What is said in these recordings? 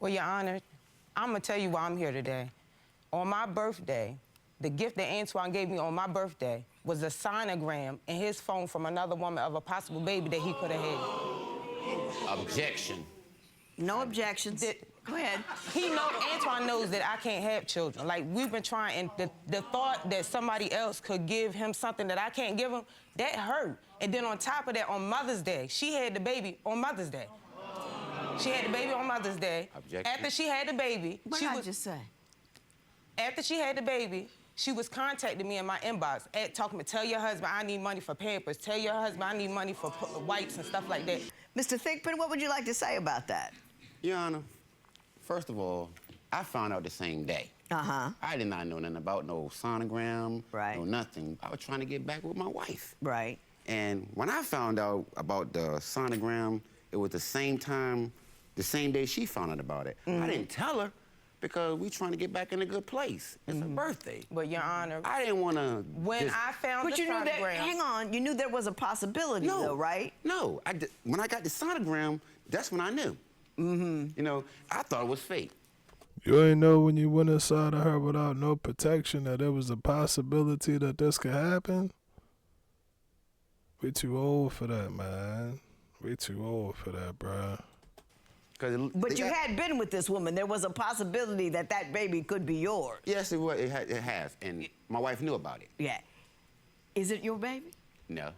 Well, Your Honor, I'm gonna tell you why I'm here today. On my birthday, the gift that Antoine gave me on my birthday was a sonogram in his phone from another woman of a possible baby that he could have had. Objection. No objections. Go ahead. Antoine knows that I can't have children. Like, we've been trying, and the thought that somebody else could give him something that I can't give him, that hurt. And then on top of that, on Mother's Day, she had the baby on Mother's Day. She had the baby on Mother's Day. Objection. After she had the baby, What did I just say? After she had the baby, she was contacting me in my inbox, talking to, tell your husband I need money for Pampers, tell your husband I need money for wipes and stuff like that. Mr. Thigpen, what would you like to say about that? Your Honor, first of all, I found out the same day. Uh-huh. I did not know nothing about no sonogram, right. no nothing. I was trying to get back with my wife. Right. And when I found out about the sonogram, it was the same time, the same day she found out about it. I didn't tell her because we trying to get back in a good place. It's her birthday. But Your Honor, I didn't want to. When I found but the you knew sonogram, that. Hang on, you knew there was a possibility, though, right? No, when I got the sonogram, that's when I knew. You know, I thought it was fake. You ain't know when you went inside of her without no protection that there was a possibility that this could happen? We too old for that, man. We too old for that, bruh. But you had been with this woman. There was a possibility that that baby could be yours. Yes, it was. It has. And my wife knew about it. Yeah. Is it your baby? No.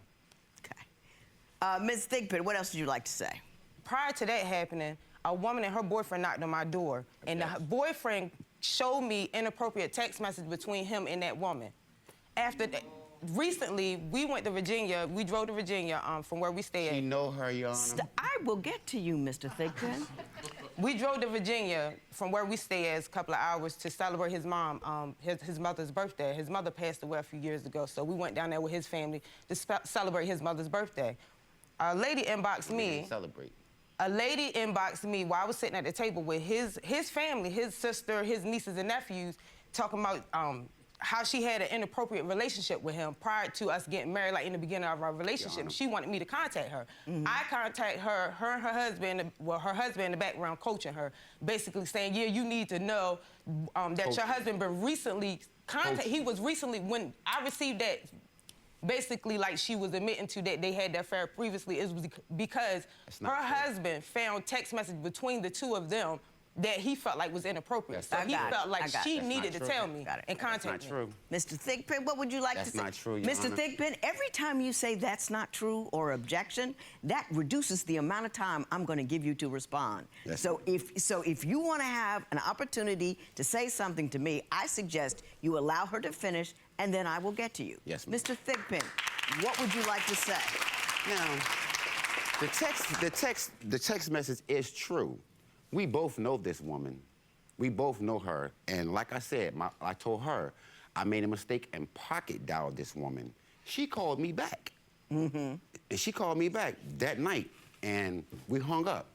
Okay. Ms. Thigpen, what else would you like to say? Prior to that happening, a woman and her boyfriend knocked on my door, and the boyfriend showed me inappropriate text messages between him and that woman. After that, recently, we went to Virginia. We drove to Virginia from where we stay at. You know her, Your Honor? I will get to you, Mr. Thigpen. We drove to Virginia from where we stay at a couple of hours to celebrate his mom, his mother's birthday. His mother passed away a few years ago, so we went down there with his family to celebrate his mother's birthday. A lady inboxed me. Celebrate. A lady inboxed me while I was sitting at the table with his family, his sister, his nieces and nephews, talking about how she had an inappropriate relationship with him prior to us getting married, like in the beginning of our relationship. She wanted me to contact her. I contacted her and her husband, well, her husband in the background coaching her, basically saying, yeah, you need to know that your husband been recently he was recently, when I received that, basically, like she was admitting to that they had that affair previously, it was because her husband found text messages between the two of them that he felt like was inappropriate. So he felt like she needed to tell me and contact me. That's not true. Mr. Thigpen, what would you like to say? That's not true, Your Mr. Honor. Thigpen, every time you say that's not true or objection, that reduces the amount of time I'm going to give you to respond. So if you want to have an opportunity to say something to me, I suggest you allow her to finish, and then I will get to you. Yes, ma'am. Mr. Thigpen, what would you like to say? Now, the text message is true. We both know this woman. We both know her. And like I said, I told her I made a mistake and pocket dialed this woman. She called me back. And she called me back that night, and we hung up.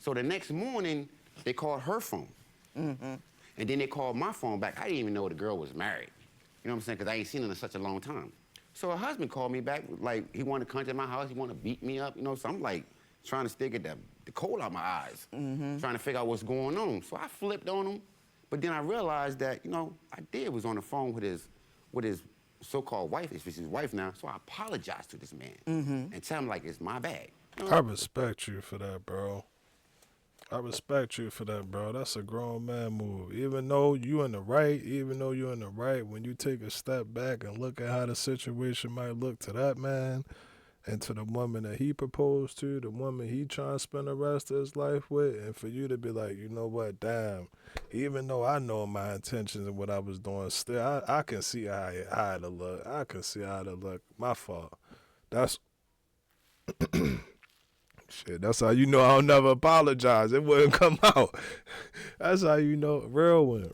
So the next morning, they called her phone. And then they called my phone back. I didn't even know the girl was married. You know what I'm saying? Because I ain't seen her in such a long time. So her husband called me back, like, he wanted to come to my house, he wanted to beat me up, you know? So I'm like, trying to stick at the coal out my eyes, trying to figure out what's going on. So I flipped on him, but then I realized that, you know, I was on the phone with his so-called wife, it's his wife now, so I apologized to this man and tell him, like, it's my bad. You know? I respect you for that, bro. I respect you for that, bro. That's a grown man move. Even though you in the right, when you take a step back and look at how the situation might look to that man, and to the woman that he proposed to, the woman he trying to spend the rest of his life with, and for you to be like, you know what, damn, even though I know my intentions and what I was doing, still, I can see how it look. I can see how it look. My fault. That's... Shit, that's how you know I'll never apologize. It wouldn't come out. That's how you know. Real one,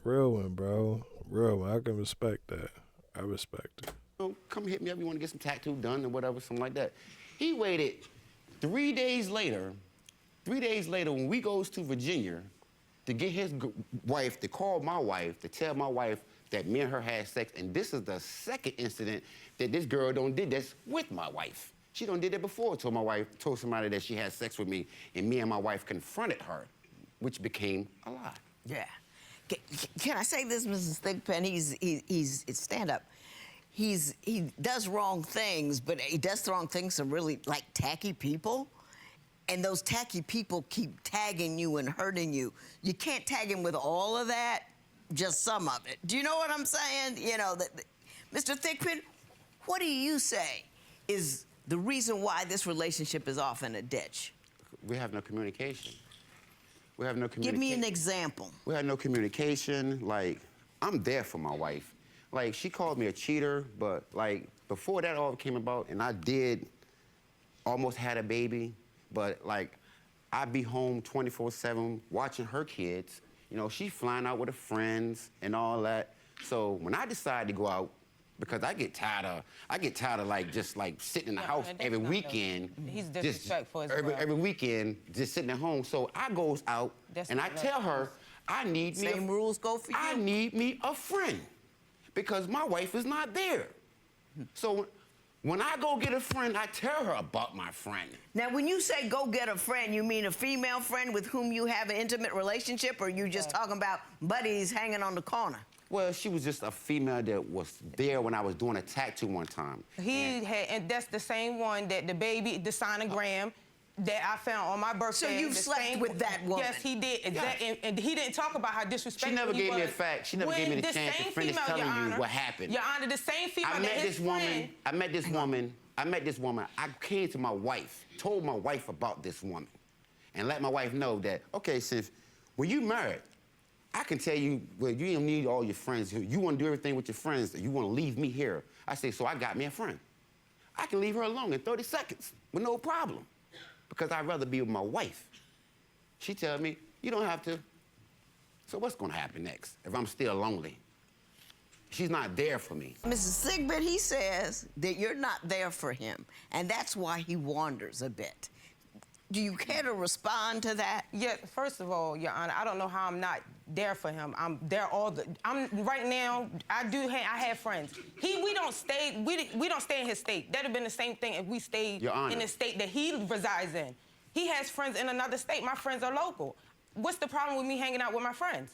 bro. Real one. I can respect that. I respect it. Come hit me up, you want to get some tattoo done or whatever, something like that. He waited 3 days later, when we goes to Virginia to get his wife, to call my wife, to tell my wife that me and her had sex, and this is the second incident that this girl did this with my wife. She did it before, told somebody that she had sex with me, and me and my wife confronted her which became a lie. Yeah. Can I say this, Mrs. Thigpen? He's stand up. He does wrong things, but he does wrong things to really like tacky people. And those tacky people keep tagging you and hurting you. You can't tag him with all of that, just some of it. Do you know what I'm saying? You know, Mr. Thigpen, what do you say is the reason why this relationship is off in a ditch? We have no communication. We have no communication. Give me an example. We had no communication. Like, I'm there for my wife. Like, she called me a cheater, but, like, before that all came about, and I did almost had a baby, but, like, I'd be home 24/7 watching her kids. You know, she's flying out with her friends and all that. So when I decide to go out, because I get tired of like just like sitting in the house every weekend. He's disrespectful as well. Every weekend, just sitting at home. So I goes out and I tell her, I need me Same rules go for you? I need me a friend because my wife is not there. So when I go get a friend, I tell her about my friend. Now, when you say go get a friend, you mean a female friend with whom you have an intimate relationship, or you just talking about buddies hanging on the corner? Well, she was just a female that was there when I was doing a tattoo one time. And that's the same one that the baby, the sonogram, that I found on my birthday. So you've slept with that woman? Yes, he did. Exactly. And he didn't talk about how disrespectful She never he gave me a was. fact. She never gave me the chance to finish telling you what happened. Your Honor, the same female I that met his this woman. friend- I met this woman. I came to my wife, told my wife about this woman, and let my wife know that, okay, sis, when you married, I can tell you, well, you don't need all your friends. You want to do everything with your friends. You want to leave me here. I say, so I got me a friend. I can leave her alone in 30 seconds with no problem because I'd rather be with my wife. She tells me, you don't have to. So what's going to happen next if I'm still lonely? She's not there for me. Mrs. Sigbert, he says that you're not there for him, and that's why he wanders a bit. Do you care to respond to that? Yeah, first of all, Your Honor, I don't know how I'm not there for him. I'm there right now, I have friends. We don't stay in his state. That'd have been the same thing if we stayed in the state that he resides in. He has friends in another state. My friends are local. What's the problem with me hanging out with my friends?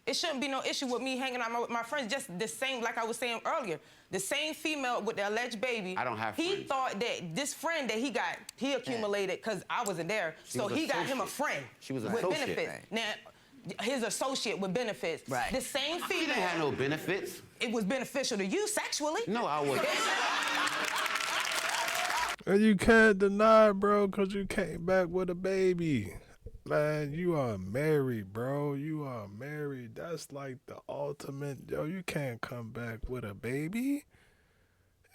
It shouldn't be no issue with me hanging out with my friends, just the same, like I was saying earlier, the same female with the alleged baby. I don't have friends. He thought that this friend that he accumulated, because I wasn't there, so he got him a friend. She was an with associate. benefits. Now, his associate with benefits. Right. The same female. She didn't have no benefits. It was beneficial to you sexually. No, I wasn't. And you can't deny it, bro, because you came back with a baby. Man, you are married, bro. You are married. That's like the ultimate. Yo, you can't come back with a baby.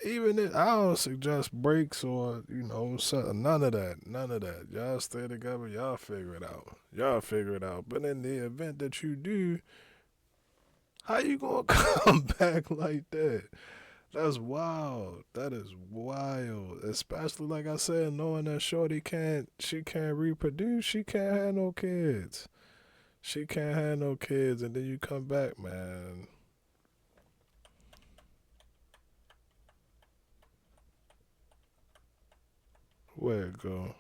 Even if I don't suggest breaks or, you know, none of that. None of that. Y'all stay together. Y'all figure it out. Y'all figure it out. But in the event that you do, how you gonna come back like that? That's wild. That is wild. Especially, like I said, knowing that shorty she can't reproduce. She can't have no kids. She can't have no kids, and then you come back, man. Where it go?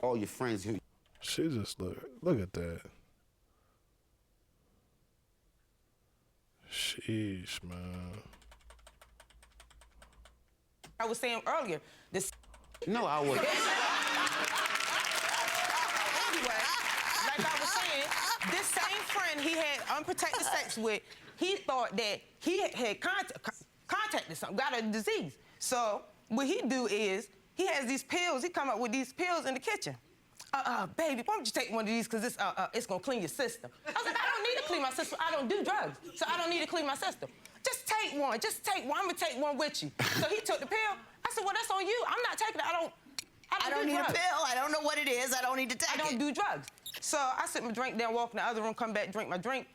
All your friends who... She just look at that. Sheesh, man. I was saying earlier, No, I wasn't. Anyway, like I was saying, this same friend he had unprotected sex with, he thought that he had contacted something, got a disease. So what he do is, he has these pills, he come up with these pills in the kitchen. Baby, why don't you take one of these, because it's gonna clean your system. I was like, I don't need to clean my system. I don't do drugs, so I don't need to clean my system. Just take one, I'm gonna take one with you. So he took the pill. I said, well, that's on you. I'm not taking it. I don't need drugs. a pill. I don't know what it is. I don't need to take it. I don't do drugs. So I sit my drink down, walk in the other room, come back, drink my drink.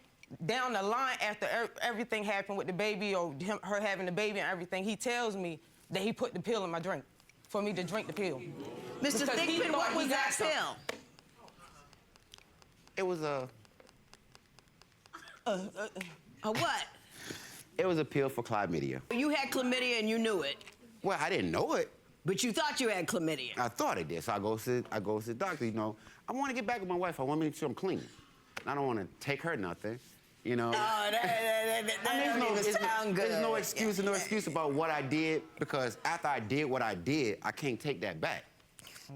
Down the line, after everything happened with the baby or her having the baby and everything, he tells me that he put the pill in my drink for me to drink the pill. Mr. Thigpen, what was that pill? It was a what? It was a pill for chlamydia. You had chlamydia and you knew it. Well, I didn't know it. But you thought you had chlamydia. I thought it did. So I go to the doctor, you know. I want to get back with my wife. I want to make sure I'm clean. I don't want to take her nothing, you know. Oh, that don't even sound good. There's no excuse, no excuse about what I did, because after I did what I did, I can't take that back.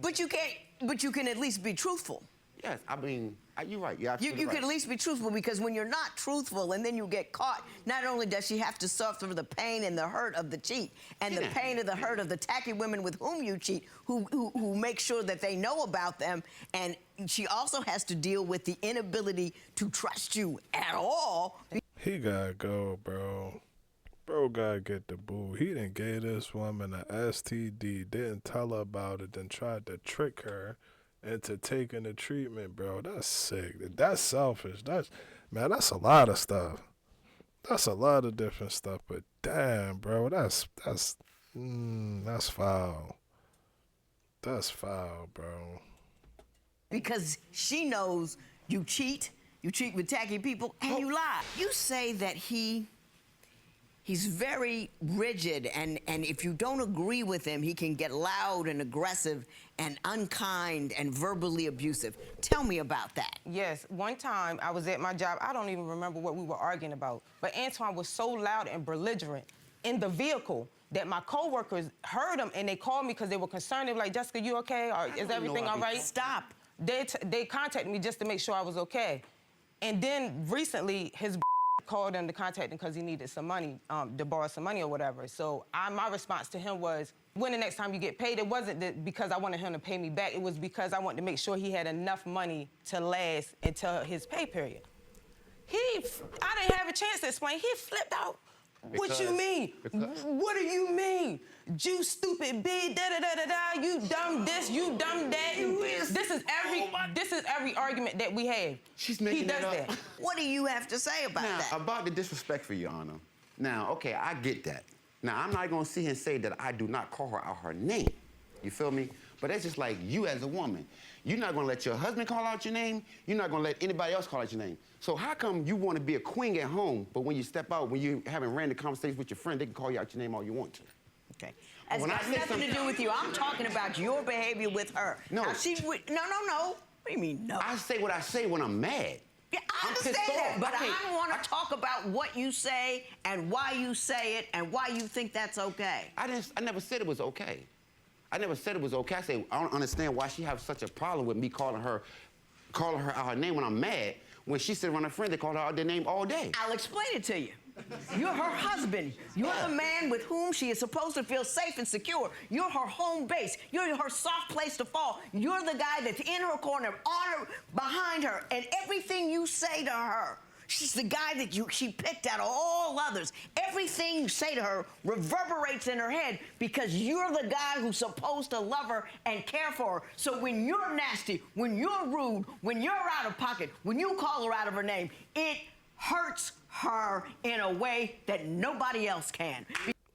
But you can't. But you can at least be truthful. Yes, I mean, you're right. You're absolutely You right. can at least be truthful, because when you're not truthful and then you get caught, not only does she have to suffer the pain and the hurt of the cheat, and the pain and the hurt of the tacky women with whom you cheat, who make sure that they know about them, and she also has to deal with the inability to trust you at all. He gotta go, bro. Bro gotta get the boo. He done gave this woman a STD, didn't tell her about it, then tried to trick her into taking the treatment, bro. That's sick. That's selfish. That's a lot of stuff. That's a lot of different stuff. But damn, bro, that's foul. That's foul, bro. Because she knows you cheat with tacky people, and you lie. You say that he's very rigid, and if you don't agree with him, he can get loud and aggressive and unkind and verbally abusive. Tell me about that. Yes, one time I was at my job. I don't even remember what we were arguing about, but Antoine was so loud and belligerent in the vehicle that my coworkers heard him, and they called me because they were concerned. They were like, Jessica, you okay? Or is everything all right? Stop. They contacted me just to make sure I was okay. And then recently, his called him to contact him because he needed some money, to borrow some money or whatever. So my response to him was, when the next time you get paid, it wasn't because I wanted him to pay me back. It was because I wanted to make sure he had enough money to last until his pay period. I didn't have a chance to explain. He flipped out. What you mean? What do you mean? You stupid B, da-da-da-da-da, you dumb this, you dumb that. This is every argument that we have. She's making that up. What do you have to say about that? About the disrespect, for Your Honor. Now, okay, I get that. Now, I'm not gonna sit here and say that I do not call her out her name. You feel me? But that's just like you as a woman. You're not gonna let your husband call out your name. You're not gonna let anybody else call out your name. So how come you wanna be a queen at home, but when you step out, when you're having random conversations with your friend, they can call you out your name all you want to? Okay. It's got nothing to do with you. I'm talking about your behavior with her. No. Now, no. What do you mean, no? I say what I say when I'm mad. Yeah, I understand that, but I want to talk about what you say and why you say it and why you think that's okay. I never said it was okay. I never said it was okay. I said, I don't understand why she has such a problem with me calling her out her name when I'm mad. When she said around her friend, they called her out their name all day. I'll explain it to you. You're her husband. You're the man with whom she is supposed to feel safe and secure. You're her home base. You're her soft place to fall. You're the guy that's in her corner, on her, behind her, and everything you say to her. She's the guy that she picked out of all others. Everything you say to her reverberates in her head because you're the guy who's supposed to love her and care for her. So when you're nasty, when you're rude, when you're out of pocket, when you call her out of her name, it hurts her in a way that nobody else can.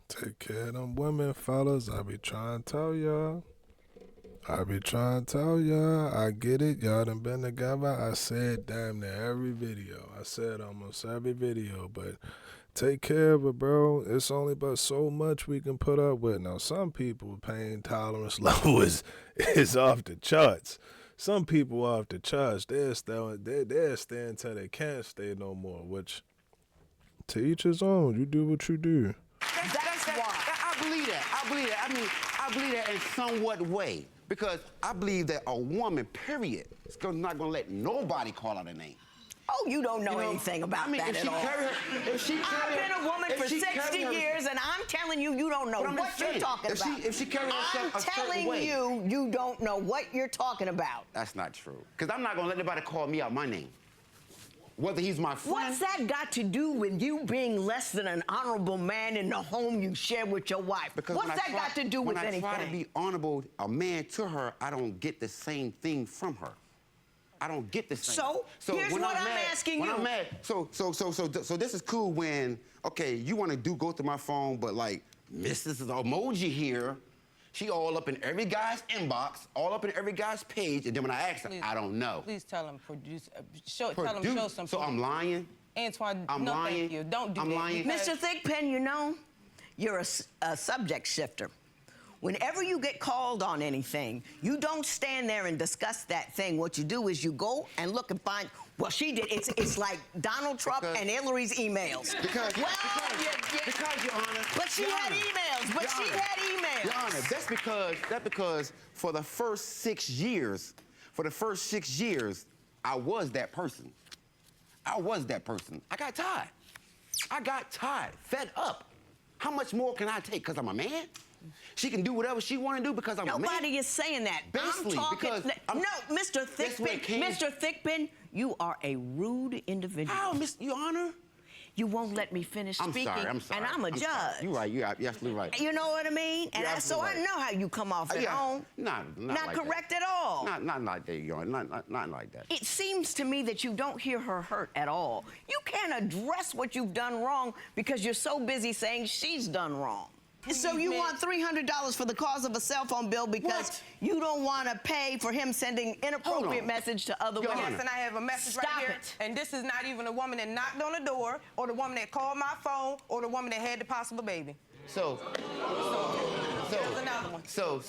Take care of them women, fellas. I be trying to tell y'all. I get it. Y'all done been together. I said damn near every video. I said almost every video, but take care of it, bro. It's only but so much we can put up with. Now, some people pain tolerance level is off the charts. Some people off the charts, they'll stay until they can't stay no more, which to each his own. You do what you do. That's why. I believe that. I believe that in somewhat way. Because I believe that a woman, period, is not going to let nobody call out her name. Oh, you don't know anything about that at all. I've been a woman for 60 years, and I'm telling you, you don't know what you're talking about. If she carries herself a certain way. I'm telling you, you don't know what you're talking about. That's not true. Because I'm not going to let anybody call me out my name. Whether he's my friend. What's that got to do with you being less than an honorable man in the home you share with your wife? Because what's that got to do with anything? When I try to be honorable, a man to her, I don't get the same thing from her. I don't get the same. So here's what I'm asking you. When I'm mad, so this is cool when, okay, you want to go through my phone, but like, Mrs. Emoji here, she all up in every guy's inbox, all up in every guy's page, and then when I ask her, I don't know. Please tell him show some. So I'm lying? Antoine, I'm lying. Thank you. Don't do I'm that. lying. Mr. Thigpen, you know, you're a subject shifter. Whenever you get called on anything, you don't stand there and discuss that thing. What you do is you go and look and find, well, she did. It's like Donald Trump and Hillary's emails. Because, Your Honor. But she had emails. But she had emails. Your Honor, that's because for the first 6 years, I was that person. I got tired, fed up. How much more can I take? Because I'm a man? She can do whatever she want to do because I'm a man? Nobody is saying that. Basically, no, Mr. Thigpen, you are a rude individual. How, Your Honor? You won't let me finish speaking. I'm sorry. And I'm a judge. You're right. You're absolutely right. You know what I mean? And so I know how you come off at home. Not like correct that. at all. Not like that, Your Honor. Not like that. It seems to me that you don't hear her hurt at all. You can't address what you've done wrong because you're so busy saying she's done wrong. So you want $300 for the cost of a cell phone bill because you don't want to pay for him sending inappropriate message to other women. Yes, and I have a message right here. And this is not even the woman that knocked on the door, or the woman that called my phone, or the woman that had the possible baby. So there's another one. So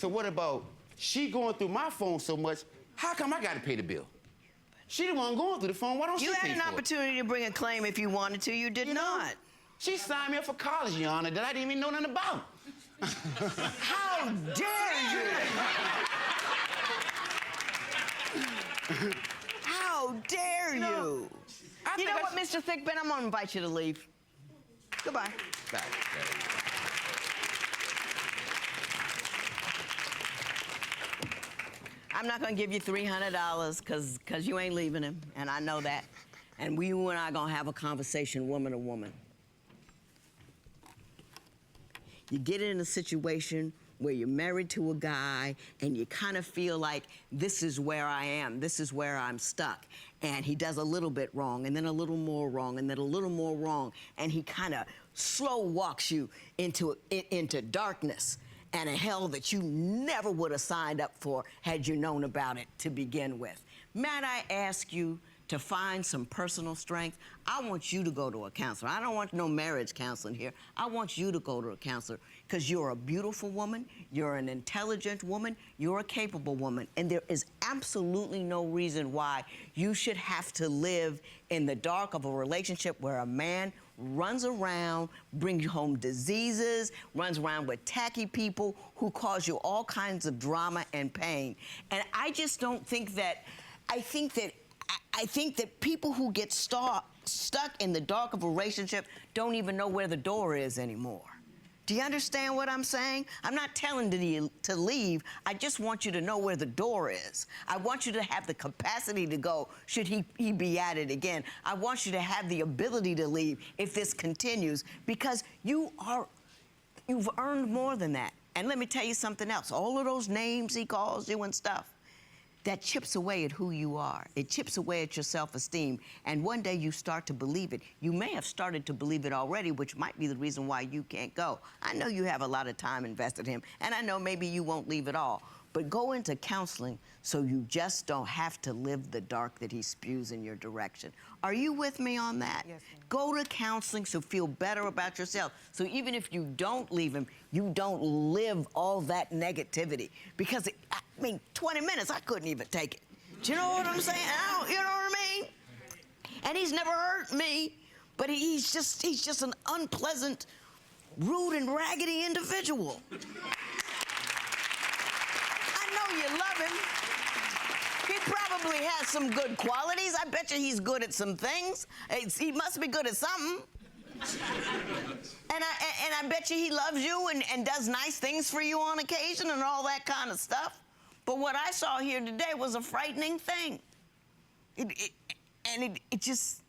what about she going through my phone so much? How come I got to pay the bill? She the one going through the phone. Why don't she pay for it? You had an opportunity to bring a claim if you wanted to. You did not. She signed me up for college, Your Honor, that I didn't even know nothing about. How dare you? How dare you? You know what, Mr. Thigpen? I'm going to invite you to leave. Goodbye. I'm not going to give you $300 because you ain't leaving him, and I know that. And you and I are going to have a conversation woman to woman. You get in a situation where you're married to a guy and you kind of feel like this is where I am, this is where I'm stuck. And he does a little bit wrong and then a little more wrong and then a little more wrong. And he kind of slow walks you into darkness and a hell that you never would have signed up for had you known about it to begin with. Might I ask you to find some personal strength? I want you to go to a counselor. I don't want no marriage counseling here. I want you to go to a counselor because you're a beautiful woman, you're an intelligent woman, you're a capable woman, and there is absolutely no reason why you should have to live in the dark of a relationship where a man runs around, brings you home diseases, runs around with tacky people who cause you all kinds of drama and pain. And I just don't think that, I think that people who get stuck in the dark of a relationship don't even know where the door is anymore. Do you understand what I'm saying? I'm not telling you to leave. I just want you to know where the door is. I want you to have the capacity to go should he be at it again. I want you to have the ability to leave if this continues because you've earned more than that. And let me tell you something else. All of those names he calls you and stuff, that chips away at who you are. It chips away at your self-esteem. And one day you start to believe it. You may have started to believe it already, which might be the reason why you can't go. I know you have a lot of time invested in him, and I know maybe you won't leave at all. But go into counseling so you just don't have to live the dark that he spews in your direction. Are you with me on that? Yes, ma'am. Go to counseling so feel better about yourself. So even if you don't leave him, you don't live all that negativity. Because, 20 minutes, I couldn't even take it. Do you know what I'm saying? You know what I mean? And he's never hurt me, but he's just an unpleasant, rude and raggedy individual. You love him. He probably has some good qualities. I bet you he's good at some things. He must be good at something. And I bet you he loves you and does nice things for you on occasion and all that kind of stuff. But what I saw here today was a frightening thing. It just,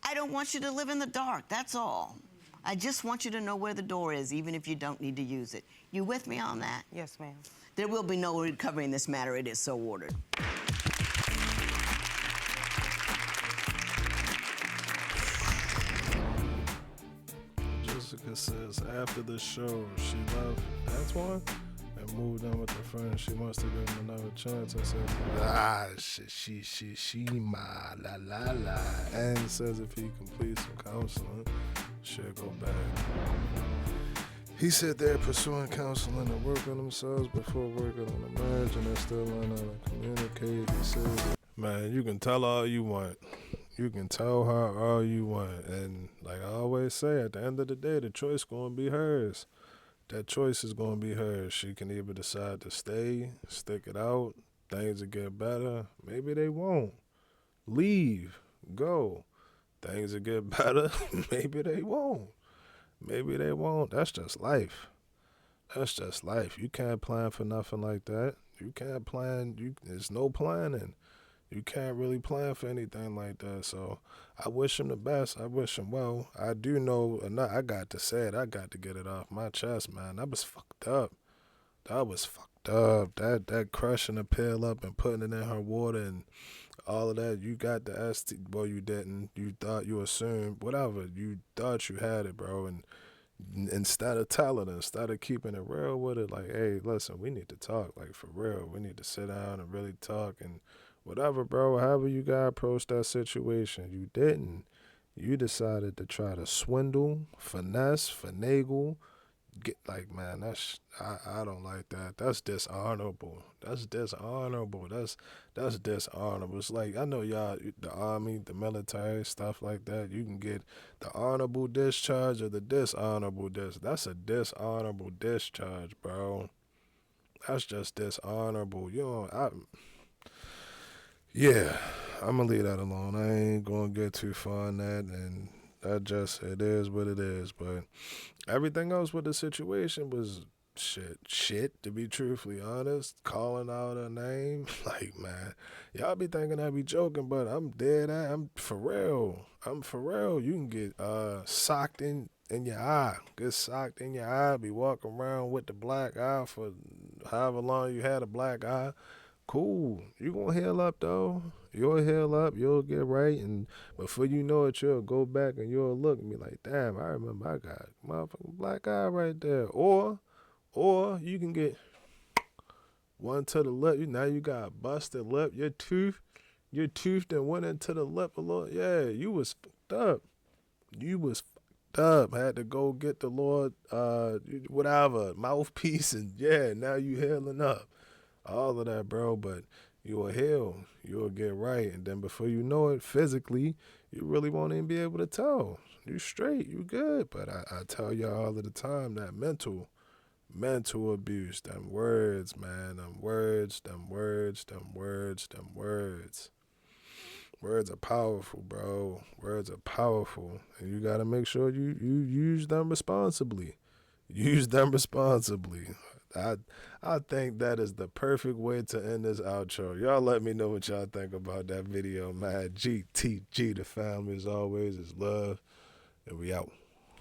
I don't want you to live in the dark, that's all. I just want you to know where the door is, even if you don't need to use it. You with me on that? Yes, ma'am. There will be no recovery in this matter. It is so ordered. Jessica says after the show, she left Antoine and moved on with her friends. She wants to give him another chance. I said, she, ma, la, la, la. And says if he completes some counseling, she'll go back. He said they're pursuing counseling and work on themselves before working on a marriage, and they're still learning how to communicate. He said, man, you can tell all you want. You can tell her all you want. And like I always say, at the end of the day, the choice going to be hers. That choice is going to be hers. She can either decide to stay, stick it out, things will get better. Maybe they won't. Leave, go. Things will get better. Maybe they won't. Maybe they won't. That's just life. That's just life. You can't plan for nothing like that. You can't plan. There's no planning. You can't really plan for anything like that. So I wish him the best. I wish him well. I do know enough. I got to say it. I got to get it off my chest, man. That was fucked up. That was fucked up. That crushing the pill up and putting it in her water and all of that. You got the ST. Well, you didn't. You thought, you assumed, whatever. You thought you had it, bro. And instead of telling her, instead of keeping it real with it, like, hey, listen, we need to talk, like, for real. We need to sit down and really talk and whatever, bro. However you got to approach that situation, you didn't. You decided to try to swindle, finesse, finagle. Get like, man, I don't like that. That's dishonorable. That's dishonorable. That's dishonorable. It's like, I know y'all, the army, the military, stuff like that. You can get the honorable discharge or the dishonorable discharge. That's a dishonorable discharge, bro. That's just dishonorable. You know, yeah, I'm gonna leave that alone. I ain't gonna get too far on that, and that just, it is what it is. But everything else with the situation was shit, to be truthfully honest. Calling out her name, like, man, y'all be thinking I be joking, but I'm dead. I'm for real. I'm for real. You can get socked in your eye. Get socked in your eye. Be walking around with the black eye for however long you had a black eye. Cool. You gonna heal up though. You'll heal up. You'll get right, and before you know it, you'll go back and you'll look and be like, "Damn, I remember I got a motherfucking black eye right there." Or you can get one to the lip. Now you got a busted lip. Your tooth that went into the lip a little. Yeah, you was fucked up. You was fucked up. Had to go get the Lord, whatever, mouthpiece, and yeah, now you healing up. All of that, bro, but you will heal. You will get right. And then before you know it, physically, you really won't even be able to tell. You straight, you good. But I tell y'all all of the time that mental abuse, them words, man, them words. Words are powerful, bro. Words are powerful. And you got to make sure you use them responsibly. Use them responsibly. I think that is the perfect way to end this outro. Y'all let me know what y'all think about that video, man. GTG, the family as always is love, and we out.